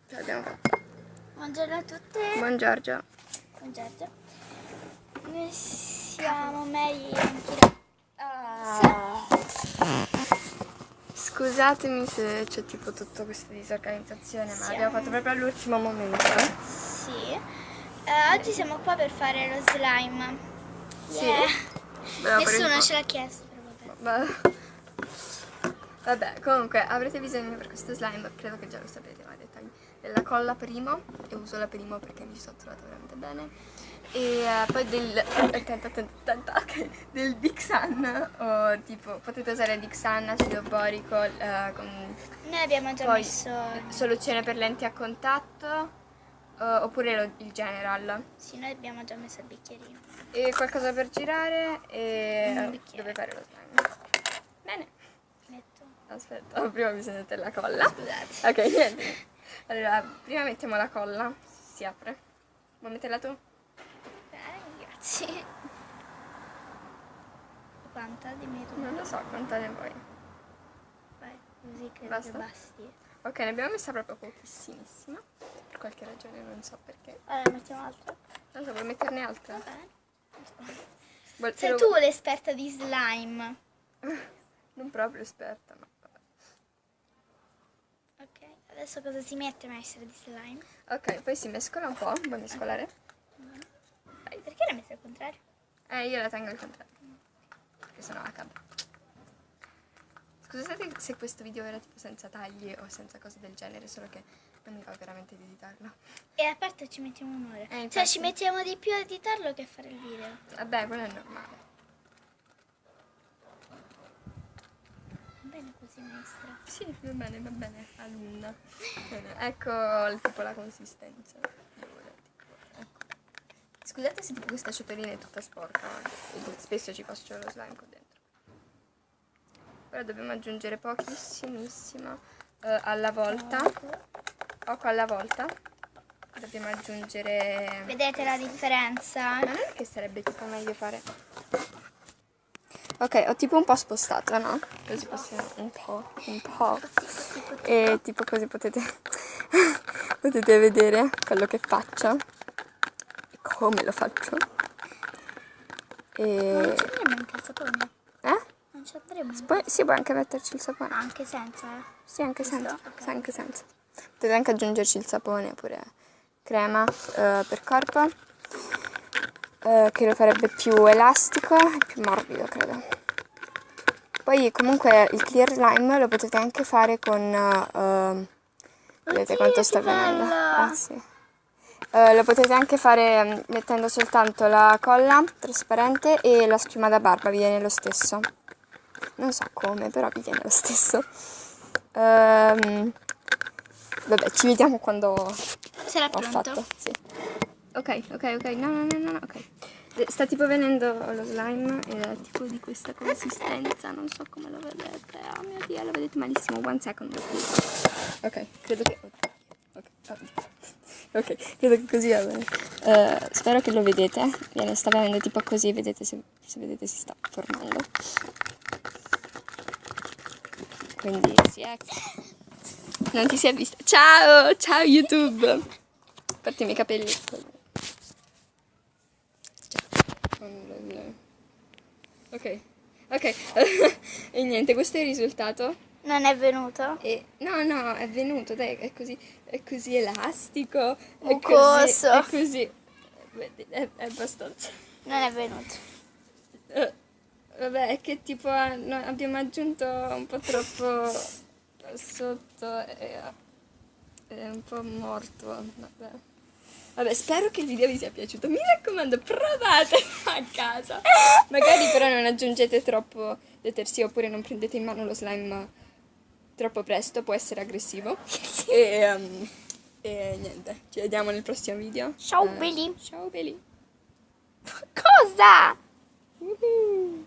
Ce l'abbiamo fatta. Buongiorno a tutte. Buongiorno. Buongiorno. Noi siamo Mary e Anchira. Scusatemi se c'è tipo tutta questa disorganizzazione, ma l'abbiamo fatto proprio all'ultimo momento. Sì. Oggi siamo qua per fare lo slime. Sì. Yeah. Volevo fare Nessuno un ce l'ha chiesto, però vabbè. Vabbè, comunque avrete bisogno per questo slime, credo che già lo sapete, ma dettagli, della colla primo, e uso la primo perché mi ci sono trovata veramente bene, e poi del Dixan, o tipo, potete usare Dixan, acido borico, Noi abbiamo già poi messo... soluzione per lenti a contatto, oppure il General. Sì, noi abbiamo già messo il bicchierino. E qualcosa per girare e Un bicchiere. dove fare lo slime. Bene. Metto. Aspetta, prima bisogna mettere la colla. Scusate. Ok, niente. Allora, prima mettiamo la colla. Si apre. Vuoi metterla tu? Grazie. Quanta? Dimmi tu. Non lo so, quanta ne vuoi. Vai, così credo Basta? che basti. Ok, ne abbiamo messa proprio pochissimissima. Per qualche ragione, non so perché. Allora, mettiamo altra. Non so, vuoi metterne altra? Va bene. Te Sei lo- tu l'esperta di slime. Non proprio esperta, ma... Ok, adesso cosa si mette, maestra di slime? Ok, poi si mescola un po'. Vuoi mescolare? Vai, perché la metti al contrario? Io la tengo al contrario. Perché sennò la cade. Scusate se questo video era tipo senza tagli o senza cose del genere, solo che non mi va veramente di editarlo. E a parte ci mettiamo un'ora. Cioè infatti. ci mettiamo di più a editarlo che a fare il video. Vabbè, quello è normale. Va bene così, maestra. Sì, va bene, alunna. Bene, ecco tipo la consistenza. Ecco. Scusate se tipo questa ciotolina è tutta sporca, spesso ci faccio lo slime qua dentro. Ora dobbiamo aggiungere pochissimissimo alla volta. Poco alla volta. Dobbiamo aggiungere... Vedete la differenza? Ma non è che sarebbe tipo meglio fare... Ok, ho tipo un po' spostato, no? Così possiamo un po'. E tipo così potete potete vedere quello che faccio e come lo faccio. Non E ci andremo anche il sapone? Non ci andremo? poi si può anche metterci il sapone. Anche senza? Sì, anche Giusto? senza. Ok. Sì, anche senza. Potete anche aggiungerci il sapone oppure crema per corpo, che lo farebbe più elastico e più morbido, credo. Poi comunque il clear slime lo potete anche fare con... vedete quanto sta venendo? Sì. Lo potete anche fare mettendo soltanto la colla trasparente e la schiuma da barba, vi viene lo stesso. Non so come, però vi viene lo stesso. Vabbè, ci vediamo quando Sarà ho pronto? fatto. Sì. Ok, no, ok. Sta tipo venendo lo slime ed è tipo di questa consistenza, non so come lo vedete. Oh mio Dio, lo vedete malissimo. One second, please. Ok, credo che... Ok, credo che così va bene. Spero che lo vedete. Sta venendo tipo così, vedete se vedete si sta formando. Quindi sì, ecco. Non ti si è vista. Ciao YouTube. Partimi i capelli. Ok. E niente, questo è il risultato. Non è venuto? No, è venuto, dai, è così elastico. Mucoso. È così. Vedi, è abbastanza. Non è venuto. Vabbè, è che tipo abbiamo aggiunto un po' troppo sotto e è un po' morto. Vabbè, spero che il video vi sia piaciuto. Mi raccomando, provate a casa. Magari però non aggiungete troppo detersivo oppure non prendete in mano lo slime troppo presto, può essere aggressivo. E niente, ci vediamo nel prossimo video. Ciao belli. Ciao belli. Cosa? Woohoo.